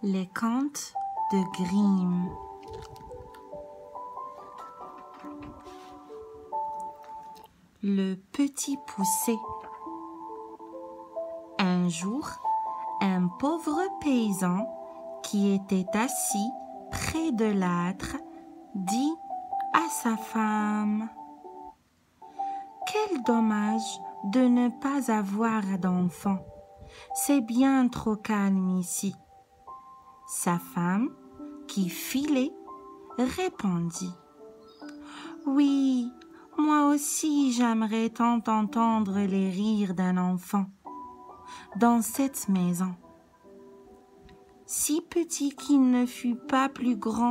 Les contes de Grimm. Le petit poucet. Un jour, un pauvre paysan qui était assis près de l'âtre dit à sa femme: « Quel dommage de ne pas avoir d'enfant. C'est bien trop calme ici. » Sa femme, qui filait, répondit: « Oui, moi aussi j'aimerais tant entendre les rires d'un enfant dans cette maison. Si petit qu'il ne fût pas plus grand. »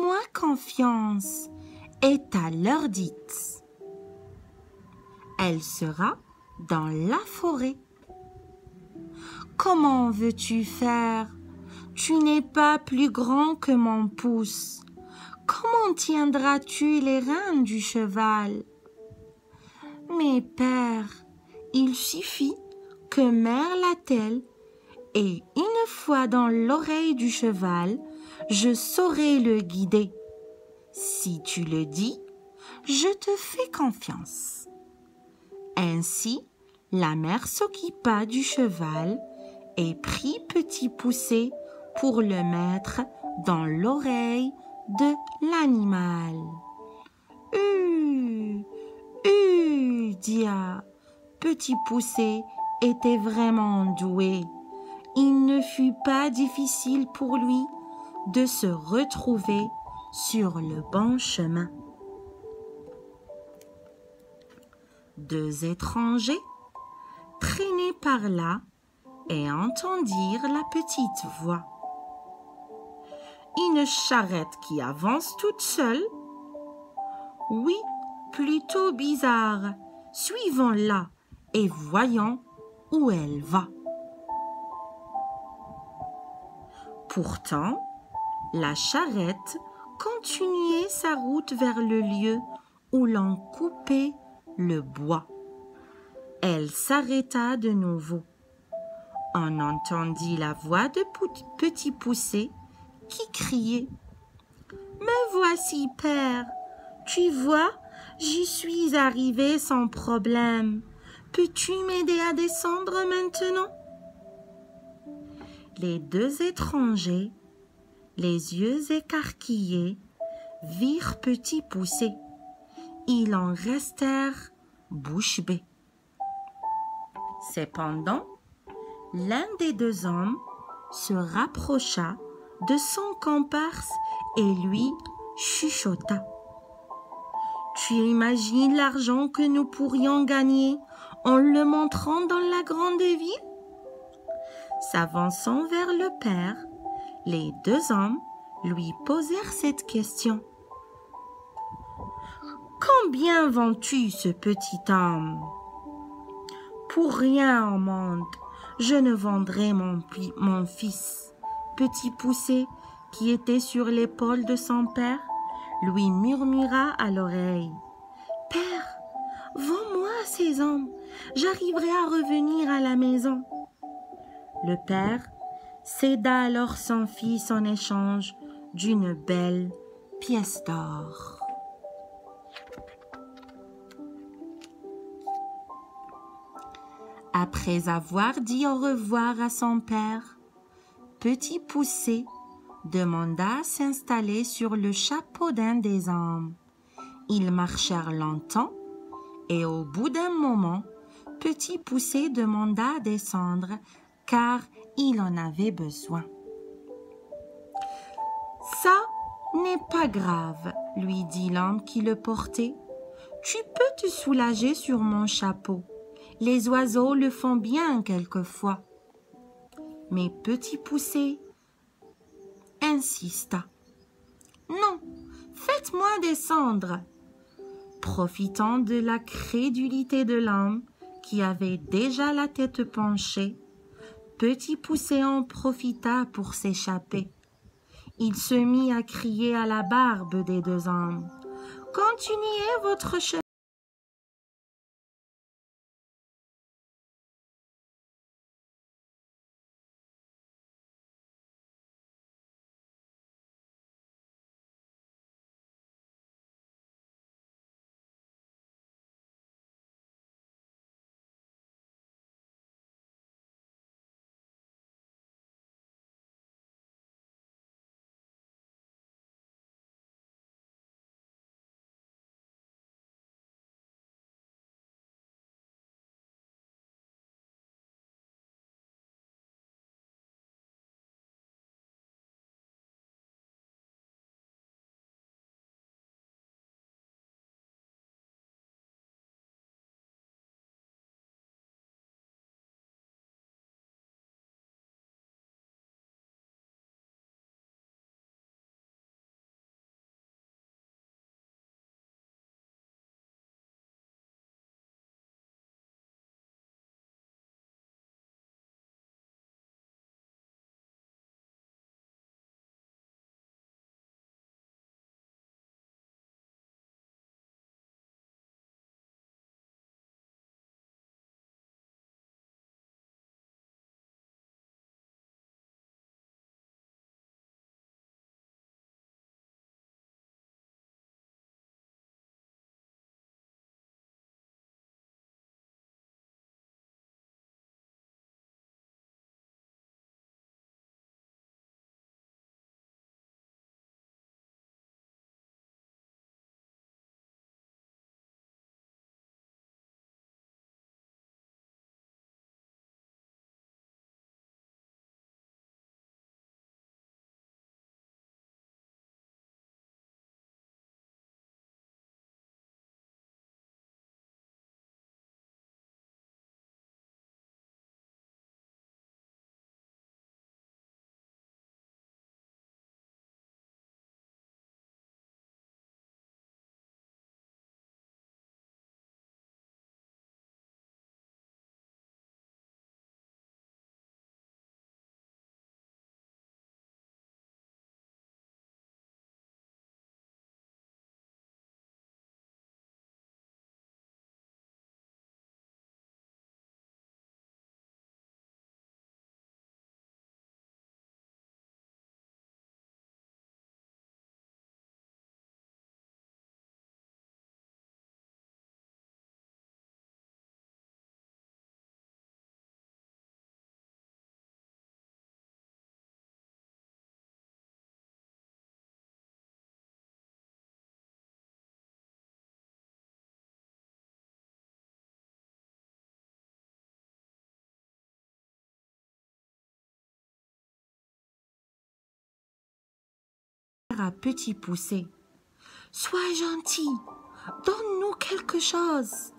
Moi confiance est à l'heure dite. Elle sera dans la forêt. Comment veux-tu faire? Tu n'es pas plus grand que mon pouce. Comment tiendras-tu les rênes du cheval? Mais père, il suffit que mère l'attelle et une fois dans l'oreille du cheval, je saurai le guider. Si tu le dis, je te fais confiance. » Ainsi, la mère s'occupa du cheval et prit Petit Poucet pour le mettre dans l'oreille de l'animal. Dia, Petit Poucet était vraiment doué. Il ne fut pas difficile pour lui de se retrouver sur le bon chemin. Deux étrangers traînaient par là et entendirent la petite voix. Une charrette qui avance toute seule? Oui, plutôt bizarre. Suivons-la et voyons où elle va. Pourtant, la charrette continuait sa route vers le lieu où l'on coupait le bois. Elle s'arrêta de nouveau. On entendit la voix de Petit Poucet qui criait: « Me voici, père. Tu vois, j'y suis arrivé sans problème. Peux-tu m'aider à descendre maintenant? » Les deux étrangers, les yeux écarquillés, virent Petit Poucet. Ils en restèrent bouche bée. Cependant, l'un des deux hommes se rapprocha de son comparse et lui chuchota: « Tu imagines l'argent que nous pourrions gagner en le montrant dans la grande ville? S'avançant vers le père, les deux hommes lui posèrent cette question. Combien vends-tu ce petit homme? Pour rien au monde, je ne vendrai mon fils. Petit Poucet, qui était sur l'épaule de son père, lui murmura à l'oreille. Père, vends-moi ces hommes, j'arriverai à revenir à la maison. Le père céda alors son fils en échange d'une belle pièce d'or. Après avoir dit au revoir à son père, Petit Poucet demanda à s'installer sur le chapeau d'un des hommes. Ils marchèrent longtemps et au bout d'un moment, Petit Poucet demanda à descendre car il en avait besoin. Ça n'est pas grave, lui dit l'homme qui le portait. Tu peux te soulager sur mon chapeau. Les oiseaux le font bien quelquefois. Mais Petit Poucet insista. Non, faites-moi descendre. Profitant de la crédulité de l'homme, qui avait déjà la tête penchée, Petit Poucet en profita pour s'échapper. Il se mit à crier à la barbe des deux hommes. « Continuez votre chemin. » À Petit Poucet. « Sois gentil, donne-nous quelque chose. »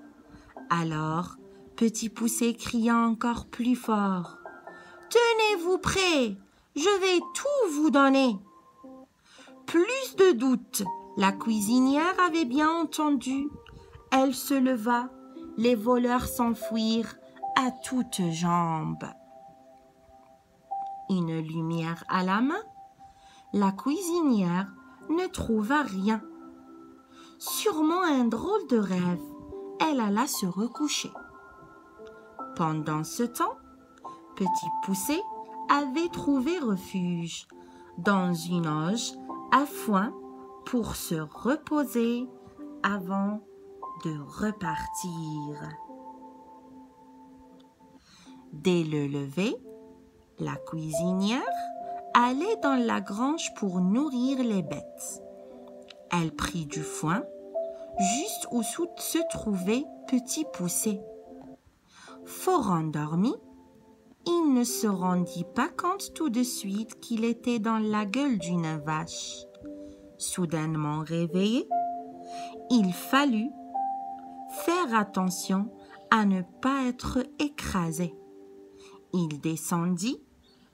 Alors, Petit Poucet cria encore plus fort. « Tenez-vous prêts, je vais tout vous donner. » Plus de doute, la cuisinière avait bien entendu. Elle se leva, les voleurs s'enfuirent à toutes jambes. Une lumière à la main, la cuisinière ne trouva rien. Sûrement un drôle de rêve. Elle alla se recoucher. Pendant ce temps, Petit Poucet avait trouvé refuge dans une auge à foin pour se reposer avant de repartir. Dès le lever, la cuisinière allait dans la grange pour nourrir les bêtes. Elle prit du foin juste où se trouvait Petit Poucet. Fort endormi, il ne se rendit pas compte tout de suite qu'il était dans la gueule d'une vache. Soudainement réveillé, il fallut faire attention à ne pas être écrasé. Il descendit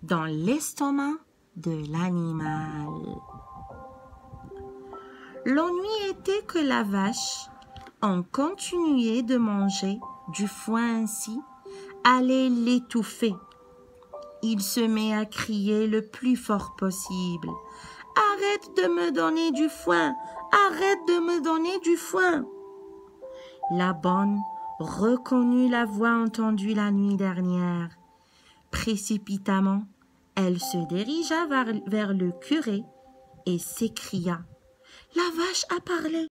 dans l'estomac de l'animal. L'ennui était que la vache, en continuant de manger du foin ainsi, allait l'étouffer. Il se mit à crier le plus fort possible. « Arrête de me donner du foin! Arrête de me donner du foin !» La bonne reconnut la voix entendue la nuit dernière. Précipitamment, elle se dirigea vers le curé et s'écria: « La vache a parlé !»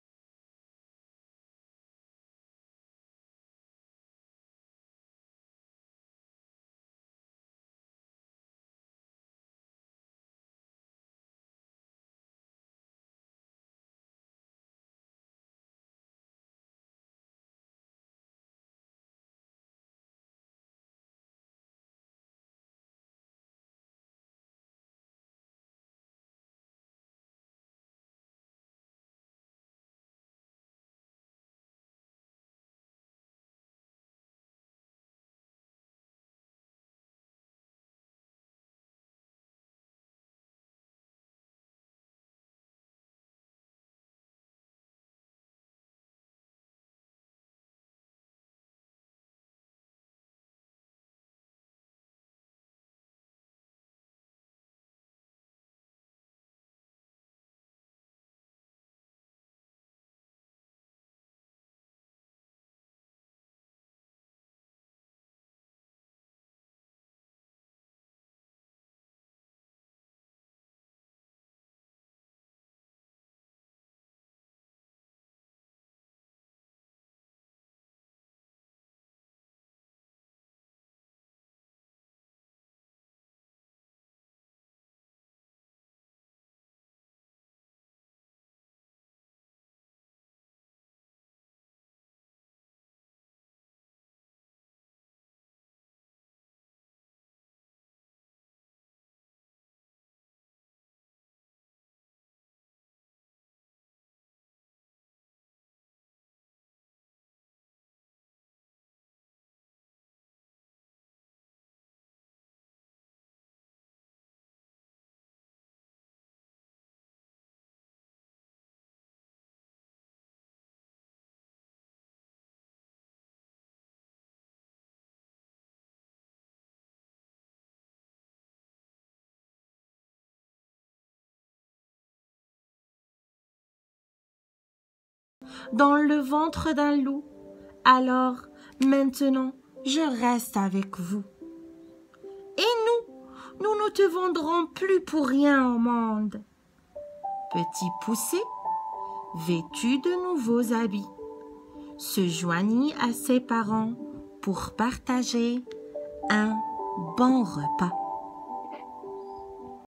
Dans le ventre d'un loup. Alors, maintenant, je reste avec vous. Et nous ne te vendrons plus pour rien au monde. » Petit Poucet, vêtu de nouveaux habits, se joignit à ses parents pour partager un bon repas.